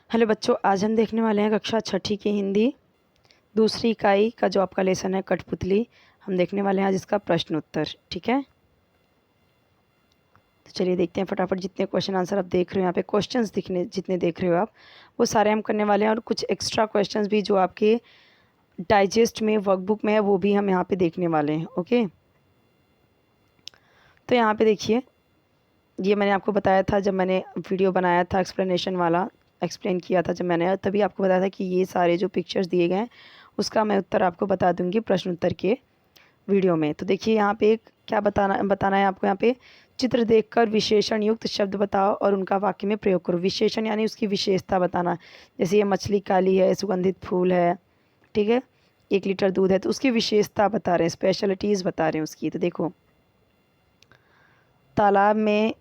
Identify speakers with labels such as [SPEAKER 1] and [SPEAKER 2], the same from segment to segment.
[SPEAKER 1] Hello बच्चों, आज हम देखने वाले हैं कक्षा छठी की हिंदी दूसरी इकाई का जो आपका लेसन है कठपुतली। हम देखने वाले हैं आज इसका प्रश्न उत्तर। ठीक है, तो चलिए देखते हैं फटाफट। जितने क्वेश्चन आंसर आप देख रहे हो यहाँ पे, क्वेश्चंस दिखने जितने देख रहे हो आप, वो सारे हम करने वाले हैं। और कुछ एक्स्ट्रा क्वेश्चंस भी जो आपके डाइजेस्ट में वर्कबुक में है वो भी हम यहाँ पे देखने वाले हैं। ओके, तो यहाँ पे देखिए, ये मैंने आपको बताया था जब मैंने वीडियो बनाया था एक्सप्लेनेशन वाला, एक्सप्लेन किया था जब मैंने, तभी आपको बताया था कि ये सारे जो पिक्चर्स दिए गए हैं उसका मैं उत्तर आपको बता दूंगी प्रश्न उत्तर के वीडियो में। तो देखिए यहाँ पे एक क्या बताना है आपको। यहाँ पे चित्र देखकर विशेषण युक्त शब्द बताओ और उनका वाक्य में प्रयोग करो। विशेषण यानी उसकी विशेषता बताना। जैसे ये मछली काली है, सुगंधित फूल है, ठीक है, 1 लीटर दूध है, तो उसकी विशेषता बता रहे हैं, स्पेशलिटीज़ बता रहे हैं उसकी। तो देखो, तालाब में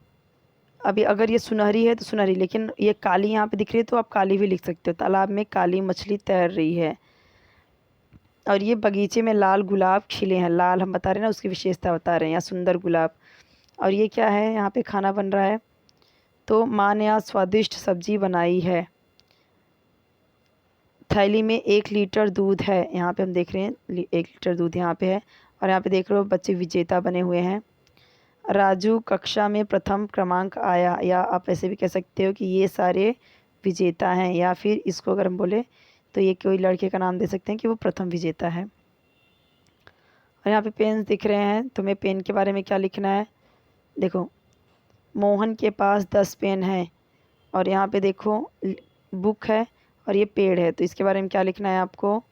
[SPEAKER 1] अभी अगर ये सुनहरी है तो सुनहरी, लेकिन ये काली यहाँ पे दिख रही है तो आप काली भी लिख सकते हो। तालाब में काली मछली तैर रही है। और ये बगीचे में लाल गुलाब खिले हैं। लाल हम बता रहे हैं ना, उसकी विशेषता बता रहे हैं, या सुंदर गुलाब। और ये क्या है, यहाँ पे खाना बन रहा है, तो माँ ने आज स्वादिष्ट सब्जी बनाई है। थैली में 1 लीटर दूध है। यहाँ पे हम देख रहे हैं 1 लीटर दूध यहाँ पे है। और यहाँ पे देख रहे हो बच्चे विजेता बने हुए हैं। राजू कक्षा में प्रथम क्रमांक आया, या आप ऐसे भी कह सकते हो कि ये सारे विजेता हैं, या फिर इसको अगर हम बोले तो ये कोई लड़के का नाम दे सकते हैं कि वो प्रथम विजेता है। और यहाँ पे पेन दिख रहे हैं, तुम्हें पेन के बारे में क्या लिखना है। देखो, मोहन के पास 10 पेन हैं। और यहाँ पे देखो बुक है और ये पेड़ है, तो इसके बारे में क्या लिखना है आपको।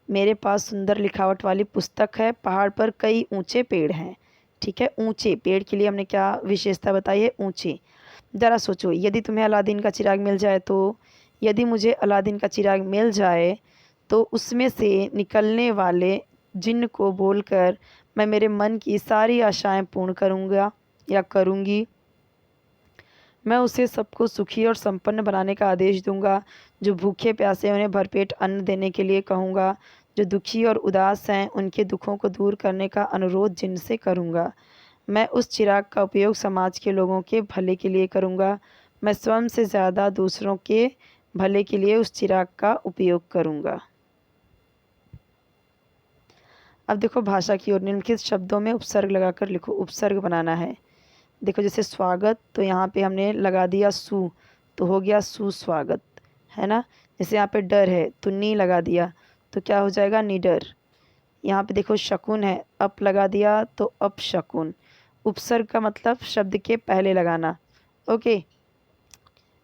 [SPEAKER 1] मेरे पास सुंदर लिखावट वाली पुस्तक है, पहाड़ पर कई ऊंचे पेड़ हैं। ठीक है, ऊंचे पेड़ के लिए हमने क्या विशेषता बताई है, ऊंचे। ज़रा सोचो, यदि तुम्हें अलादीन का चिराग मिल जाए तो, यदि मुझे अलादीन का चिराग मिल जाए तो उसमें से निकलने वाले जिन्न को बोलकर मैं मेरे मन की सारी आशाएं पूर्ण करूँगा या करूँगी। मैं उसे सबको सुखी और संपन्न बनाने का आदेश दूंगा। जो भूखे प्यासे हैं उन्हें भरपेट अन्न देने के लिए कहूँगा। जो दुखी और उदास हैं उनके दुखों को दूर करने का अनुरोध जिनसे करूँगा। मैं उस चिराग का उपयोग समाज के लोगों के भले के लिए करूँगा। मैं स्वयं से ज़्यादा दूसरों के भले के लिए उस चिराग का उपयोग करूँगा। अब देखो भाषा की ओर, निम्नलिखित शब्दों में उपसर्ग लगाकर लिखो। उपसर्ग बनाना है। देखो, जैसे स्वागत, तो यहाँ पे हमने लगा दिया सु, तो हो गया सुस्वागत, है ना। जैसे यहाँ पे डर है तो नी लगा दिया, तो क्या हो जाएगा, निडर। यहाँ पे देखो शकुन है, अप लगा दिया तो अपशकुन। उपसर्ग का मतलब शब्द के पहले लगाना। ओके,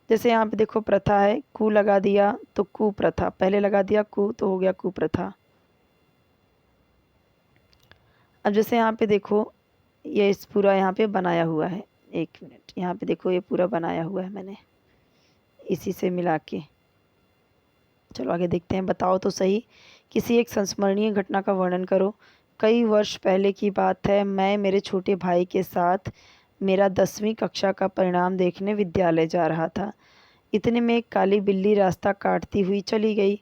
[SPEAKER 1] जैसे यहाँ पे देखो प्रथा है, कु लगा दिया तो कुप्रथा, पहले लगा दिया कु तो हो गया कुप्रथा। अब जैसे यहाँ पे देखो, ये इस पूरा यहाँ पे बनाया हुआ है, 1 मिनट, यहाँ पे देखो ये पूरा बनाया हुआ है मैंने इसी से मिला के। चलो आगे देखते हैं। बताओ तो सही, किसी एक संस्मरणीय घटना का वर्णन करो। कई वर्ष पहले की बात है, मैं मेरे छोटे भाई के साथ मेरा 10वीं कक्षा का परिणाम देखने विद्यालय जा रहा था। इतने में एक काली बिल्ली रास्ता काटती हुई चली गई।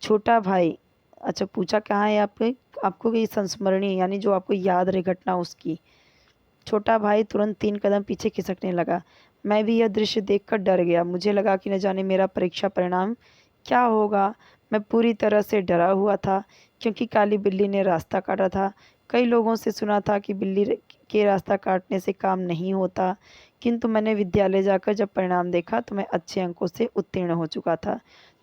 [SPEAKER 1] छोटा भाई, अच्छा पूछा कहाँ है आपके, आपको कि संस्मरणीय यानी जो आपको याद रहे घटना उसकी। छोटा भाई तुरंत 3 कदम पीछे खिसकने लगा। मैं भी यह दृश्य देखकर डर गया। मुझे लगा कि न जाने मेरा परीक्षा परिणाम क्या होगा। मैं पूरी तरह से डरा हुआ था, क्योंकि काली बिल्ली ने रास्ता काटा था। कई लोगों से सुना था कि बिल्ली के रास्ता काटने से काम नहीं होता, किंतु मैंने विद्यालय जाकर जब परिणाम देखा तो मैं अच्छे अंकों से उत्तीर्ण हो चुका था।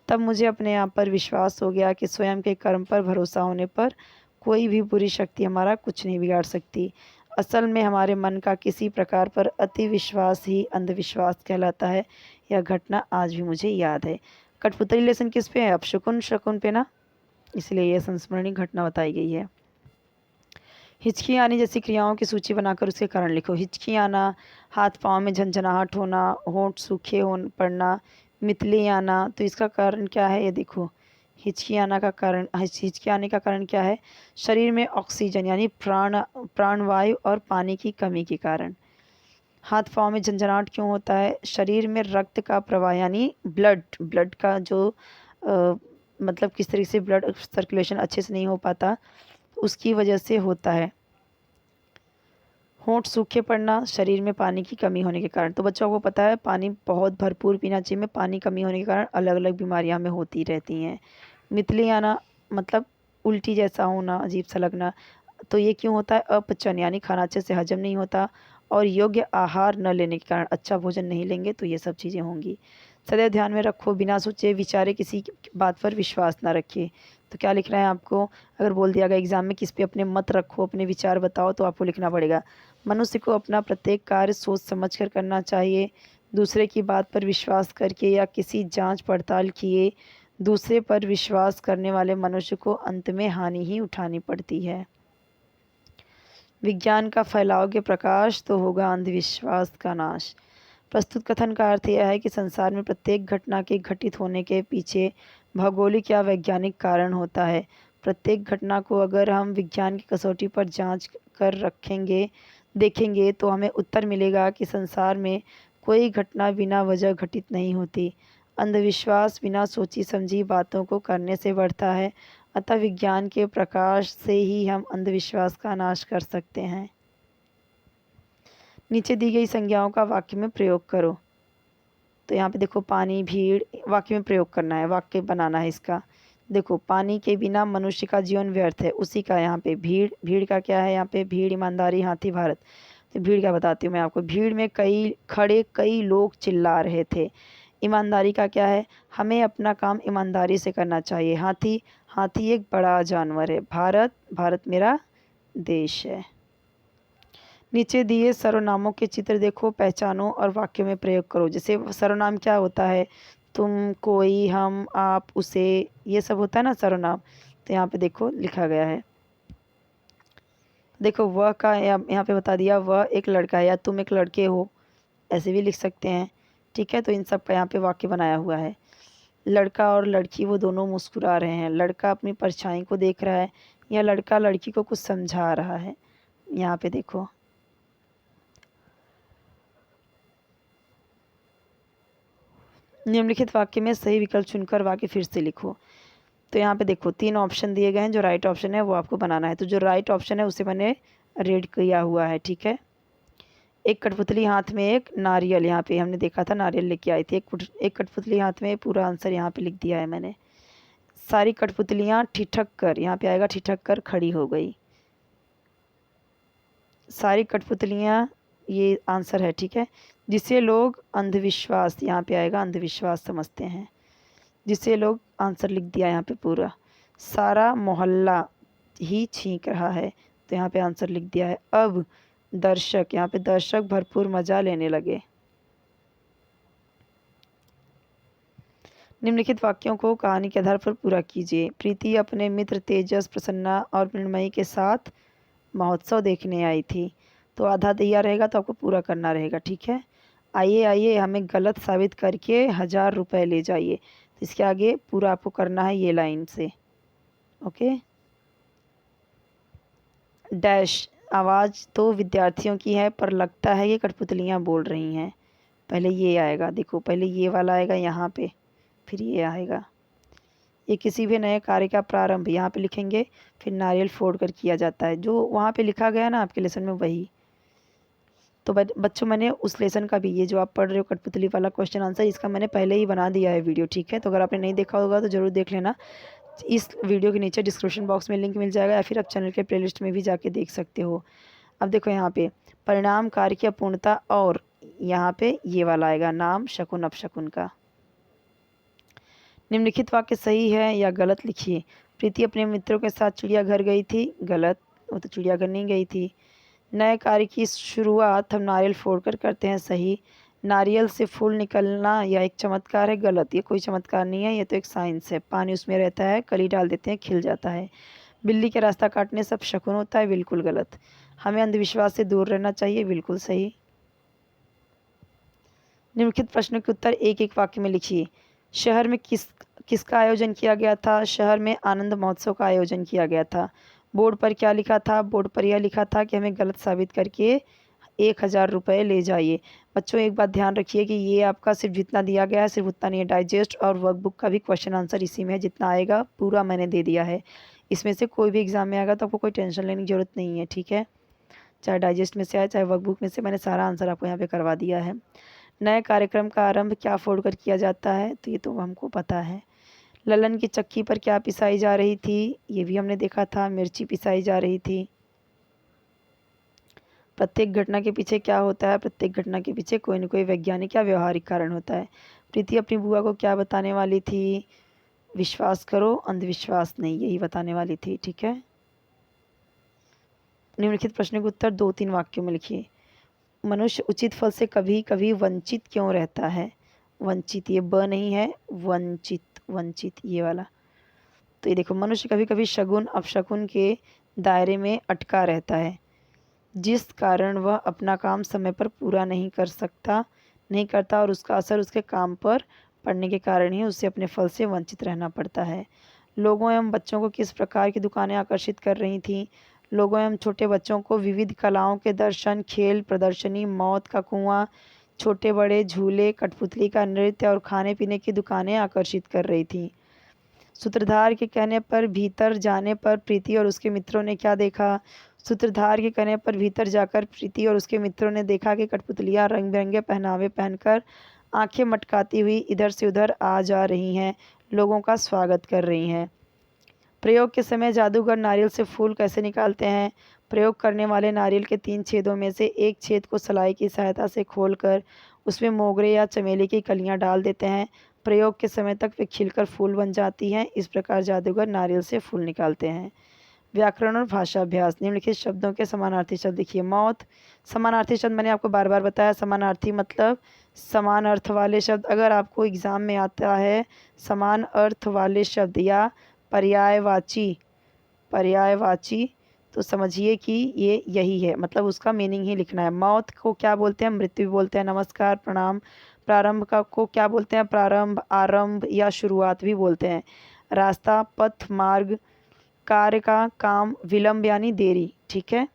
[SPEAKER 1] तब मुझे अपने आप पर विश्वास हो गया कि स्वयं के कर्म पर भरोसा होने पर कोई भी बुरी शक्ति हमारा कुछ नहीं बिगाड़ सकती। असल में हमारे मन का किसी प्रकार पर अति विश्वास ही अंधविश्वास कहलाता है। यह घटना आज भी मुझे याद है। कठपुतली लेसन किस पे है, अब शकुन शकुन पे ना, इसलिए यह संस्मरणीय घटना बताई गई है। हिचकी आनी जैसी क्रियाओं की सूची बनाकर उसके कारण लिखो। हिचकी आना, हाथ पाँव में झंझनाहट होना, होंठ सूखे हो पड़ना, मितली आना, तो इसका कारण क्या है ये देखो। हिचकी आना का कारण, हिचकी आने का कारण क्या है, शरीर में ऑक्सीजन यानी प्राणवायु और पानी की कमी के कारण। हाथ पाँव में झंझनाहट क्यों होता है, शरीर में रक्त का प्रवाह यानी ब्लड का जो मतलब किस तरीके से ब्लड सर्कुलेशन अच्छे से नहीं हो पाता, उसकी वजह से होता है। होंठ सूखे पड़ना शरीर में पानी की कमी होने के कारण। तो बच्चों को पता है पानी बहुत भरपूर पीना चाहिए, में पानी कमी होने के कारण अलग अलग बीमारियां हमें होती रहती हैं। मितली आना मतलब उल्टी जैसा होना, अजीब सा लगना। तो ये क्यों होता है? अपचन यानी खाना अच्छे से हजम नहीं होता, और योग्य आहार न लेने के कारण, अच्छा भोजन नहीं लेंगे तो ये सब चीज़ें होंगी। सदैव ध्यान में रखो, बिना सोचे विचारे किसी की बात पर विश्वास ना रखिए। तो क्या लिखना है आपको? अगर बोल दिया गया एग्जाम में किस पे अपने मत रखो, अपने विचार बताओ, तो आपको लिखना पड़ेगा मनुष्य को अपना प्रत्येक कार्य सोच समझ कर करना चाहिए। दूसरे की बात पर विश्वास करके या किसी जांच पड़ताल किए दूसरे पर विश्वास करने वाले मनुष्य को अंत में हानि ही उठानी पड़ती है। विज्ञान का फैलाओगे प्रकाश तो होगा अंधविश्वास का नाश। प्रस्तुत कथन का अर्थ यह है कि संसार में प्रत्येक घटना के घटित होने के पीछे भौगोलिक या वैज्ञानिक कारण होता है। प्रत्येक घटना को अगर हम विज्ञान की कसौटी पर जांच कर रखेंगे देखेंगे तो हमें उत्तर मिलेगा कि संसार में कोई घटना बिना वजह घटित नहीं होती। अंधविश्वास बिना सोची समझी बातों को करने से बढ़ता है। अतः विज्ञान के प्रकाश से ही हम अंधविश्वास का नाश कर सकते हैं। नीचे दी गई संज्ञाओं का वाक्य में प्रयोग करो। तो यहाँ पे देखो पानी, भीड़, वाक्य में प्रयोग करना है, वाक्य बनाना है इसका। देखो पानी के बिना मनुष्य का जीवन व्यर्थ है, उसी का यहाँ पे भीड़, भीड़ का क्या है यहाँ पे? भीड़, ईमानदारी, हाथी, भारत। तो भीड़ का बताती हूँ मैं आपको। भीड़ में कई लोग चिल्ला रहे थे। ईमानदारी का क्या है? हमें अपना काम ईमानदारी से करना चाहिए। हाथी, हाथी एक बड़ा जानवर है। भारत, भारत मेरा देश है। नीचे दिए सर्वनामों के चित्र देखो, पहचानो और वाक्य में प्रयोग करो। जैसे सर्वनाम क्या होता है? तुम, कोई, हम, आप, उसे, ये सब होता है ना सर्वनाम। तो यहाँ पे देखो लिखा गया है। देखो वह का यहाँ पे बता दिया, वह एक लड़का है या तुम एक लड़के हो, ऐसे भी लिख सकते हैं। ठीक है, तो इन सब का यहाँ पे वाक्य बनाया हुआ है। लड़का और लड़की वो दोनों मुस्कुरा रहे हैं। लड़का अपनी परछाई को देख रहा है या लड़का लड़की को कुछ समझा रहा है। यहाँ पे देखो निम्नलिखित वाक्य में सही विकल्प चुनकर वाक्य फिर से लिखो। तो यहाँ पे देखो 3 ऑप्शन दिए गए हैं, जो राइट ऑप्शन है वो आपको बनाना है। तो जो राइट ऑप्शन है उसे मैंने रेड किया हुआ है। ठीक है, एक कठपुतली हाथ में एक नारियल, यहाँ पे हमने देखा था नारियल लेके आई थी। एक कठपुतली हाथ में, पूरा आंसर यहाँ पे लिख दिया है मैंने। सारी कठपुतलियाँ ठिठक कर, यहाँ पे आएगा ठिठक कर खड़ी हो गई। सारी कठपुतलियाँ, ये आंसर है। ठीक है, जिसे लोग अंधविश्वास, यहाँ पे आएगा अंधविश्वास समझते हैं, जिसे लोग, आंसर लिख दिया यहाँ पे पूरा। सारा मोहल्ला ही छींक रहा है, तो यहाँ पे आंसर लिख दिया है। अब दर्शक, यहाँ पे दर्शक भरपूर मजा लेने लगे। निम्नलिखित वाक्यों को कहानी के आधार पर पूरा कीजिए। प्रीति अपने मित्र तेजस, प्रसन्ना और मृण्मयी के साथ महोत्सव देखने आई थी। तो आधा दिया रहेगा तो आपको पूरा करना रहेगा। ठीक है, आइए आइए हमें गलत साबित करके 1000 रुपये ले जाइए। तो इसके आगे पूरा आपको करना है ये लाइन से। ओके, डैश, आवाज़ तो विद्यार्थियों की है पर लगता है ये कठपुतलियाँ बोल रही हैं। पहले ये आएगा, देखो पहले ये वाला आएगा यहाँ पे, फिर ये आएगा। ये किसी भी नए कार्य का प्रारंभ, यहाँ पे लिखेंगे, फिर नारियल फोड़ कर किया जाता है। जो वहाँ पे लिखा गया ना आपके लेसन में वही। तो बच्चों मैंने उस लेसन का भी, ये जो आप पढ़ रहे हो कठपुतली वाला क्वेश्चन आंसर, इसका मैंने पहले ही बना दिया है वीडियो। ठीक है, तो अगर आपने नहीं देखा होगा तो ज़रूर देख लेना। इस वीडियो के नीचे डिस्क्रिप्शन बॉक्स में लिंक मिल जाएगा, या फिर आप चैनल के प्लेलिस्ट में भी जाके देख सकते हो। अब देखो यहाँ पे परिणाम, कार्य की अपूर्णता, और यहाँ पे ये वाला आएगा नाम, शकुन, अपशकुन का। निम्नलिखित वाक्य सही है या गलत लिखिए। प्रीति अपने मित्रों के साथ चिड़ियाघर गई थी, गलत, वो तो चिड़ियाघर नहीं गई थी। नए कार्य की शुरुआत हम नारियल फोड़कर करते हैं, सही। नारियल से फूल निकलना यह एक चमत्कार है, गलत, ये कोई चमत्कार नहीं है, ये तो एक साइंस है। पानी उसमें रहता है, कली डाल देते हैं, खिल जाता है। बिल्ली के रास्ता काटने सब शकुन होता है, बिल्कुल गलत। हमें अंधविश्वास से दूर रहना चाहिए, बिल्कुल सही। निम्नलिखित प्रश्नों के उत्तर एक एक वाक्य में लिखिए। शहर में किसका आयोजन किया गया था? शहर में आनंद महोत्सव का आयोजन किया गया था। बोर्ड पर क्या लिखा था? बोर्ड पर यह लिखा था कि हमें गलत साबित करके 1000 रुपये ले जाइए। बच्चों एक बात ध्यान रखिए कि ये आपका सिर्फ जितना दिया गया है सिर्फ उतना नहीं है। डाइजेस्ट और वर्कबुक का भी क्वेश्चन आंसर इसी में है, जितना आएगा पूरा मैंने दे दिया है। इसमें से कोई भी एग्जाम में आएगा तो आपको कोई टेंशन लेने की ज़रूरत नहीं है। ठीक है, चाहे डाइजेस्ट में से आए चाहे वर्कबुक में से, मैंने सारा आंसर आपको यहाँ पे करवा दिया है। नए कार्यक्रम का आरंभ क्या फोड़कर किया जाता है, तो ये तो हमको पता है। ललन की चक्की पर क्या पिसाई जा रही थी, ये भी हमने देखा था, मिर्ची पिसाई जा रही थी। प्रत्येक घटना के पीछे क्या होता है, प्रत्येक घटना के पीछे कोई न कोई वैज्ञानिक या व्यवहारिक कारण होता है। प्रीति अपनी बुआ को क्या बताने वाली थी, विश्वास करो अंधविश्वास नहीं, यही बताने वाली थी। ठीक है, निम्नलिखित प्रश्न के उत्तर 2-3 वाक्यों में लिखिए। मनुष्य उचित फल से कभी कभी वंचित क्यों रहता है, वंचित, ये ब नहीं है, वंचित, वंचित ये वाला। तो ये देखो, मनुष्य कभी कभी शगुन अपशकुन के दायरे में अटका रहता है, जिस कारण वह अपना काम समय पर पूरा नहीं करता और उसका असर उसके काम पर पड़ने के कारण ही उसे अपने फल से वंचित रहना पड़ता है। लोगों एवं बच्चों को किस प्रकार की दुकानें आकर्षित कर रही थीं, लोगों एवं छोटे बच्चों को विविध कलाओं के दर्शन, खेल प्रदर्शनी, मौत का कुआं, छोटे बड़े झूले, कठपुतली का नृत्य और खाने पीने की दुकानें आकर्षित कर रही थीं। सूत्रधार के कहने पर भीतर जाने पर प्रीति और उसके मित्रों ने क्या देखा, सूत्रधार के कहने पर भीतर जाकर प्रीति और उसके मित्रों ने देखा कि कठपुतलियां रंग बिरंगे पहनावे पहनकर आंखें मटकाती हुई इधर से उधर आ जा रही हैं, लोगों का स्वागत कर रही हैं। प्रयोग के समय जादूगर नारियल से फूल कैसे निकालते हैं, प्रयोग करने वाले नारियल के 3 छेदों में से एक छेद को सलाई की सहायता से खोलकर उसमें मोगरे या चमेली की कलियां डाल देते हैं। प्रयोग के समय तक वे खिलकर फूल बन जाती हैं। इस प्रकार जादूगर नारियल से फूल निकालते हैं। व्याकरण और भाषा अभ्यास। निम्नलिखित शब्दों के समानार्थी शब्द लिखिए। मौत, समानार्थी शब्द मैंने आपको बार बार बताया, समानार्थी मतलब समान अर्थ वाले शब्द। अगर आपको एग्ज़ाम में आता है समान अर्थ वाले शब्द या पर्यायवाची तो समझिए कि ये यही है, मतलब उसका मीनिंग ही लिखना है। मौत को क्या बोलते हैं, मृत्यु भी बोलते हैं। नमस्कार, प्रणाम। प्रारंभ का को क्या बोलते हैं, प्रारंभ, आरंभ या शुरुआत भी बोलते हैं। रास्ता, पथ, मार्ग। कार्य का काम, विलंब यानी देरी। ठीक है,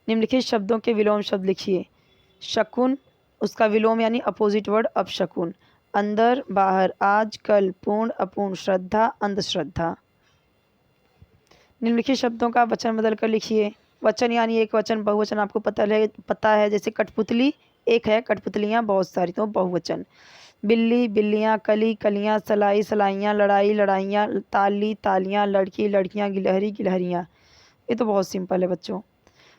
[SPEAKER 1] निम्नलिखित शब्दों के विलोम शब्द लिखिए। शकुन, उसका विलोम यानी अपोजिट वर्ड अपशकुन। अंदर, बाहर, आज, कल, पूर्ण, अपूर्ण, श्रद्धा, अंधश्रद्धा। निम्नलिखित शब्दों का वचन बदल कर लिखिए। वचन यानी एक वचन, बहुवचन आपको पता है, जैसे कठपुतली एक है, कठपुतलियाँ बहुत सारी, तो बहुवचन। बिल्ली, बिल्लियाँ, कली, कलियाँ, सलाई, सलाइयाँ, लड़ाई, लड़ाइयाँ, ताली, तालियाँ, लड़की, लड़कियाँ, गिलहरी, गिलहरियाँ। ये तो बहुत सिंपल है बच्चों।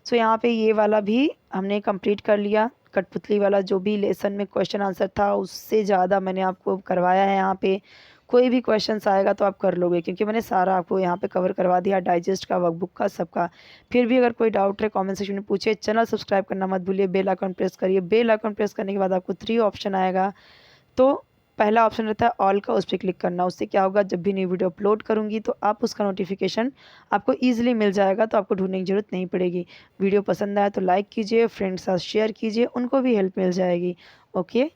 [SPEAKER 1] सो यहाँ पे ये वाला भी हमने कंप्लीट कर लिया। कठपुतली वाला जो भी लेसन में क्वेश्चन आंसर था उससे ज़्यादा मैंने आपको करवाया है। यहाँ पे कोई भी क्वेश्चंस आएगा तो आप कर लोगे, क्योंकि मैंने सारा आपको यहाँ पे कवर करवा दिया, डाइजेस्ट का, वर्कबुक का, सबका। फिर भी अगर कोई डाउट है कमेंट सेक्शन में पूछिए। चैनल सब्सक्राइब करना मत भूलिए, बेल आइकन प्रेस करिए। बेल आइकन प्रेस करने के बाद आपको 3 ऑप्शन आएगा, तो पहला ऑप्शन रहता है ऑल का, उस पर क्लिक करना। उससे क्या होगा, जब भी न्यू वीडियो अपलोड करूँगी तो आप उसका नोटिफिकेशन आपको ईजिली मिल जाएगा, तो आपको ढूंढने की ज़रूरत नहीं पड़ेगी। वीडियो पसंद आया तो लाइक कीजिए, फ्रेंड्स के साथ शेयर कीजिए, उनको भी हेल्प मिल जाएगी। ओके।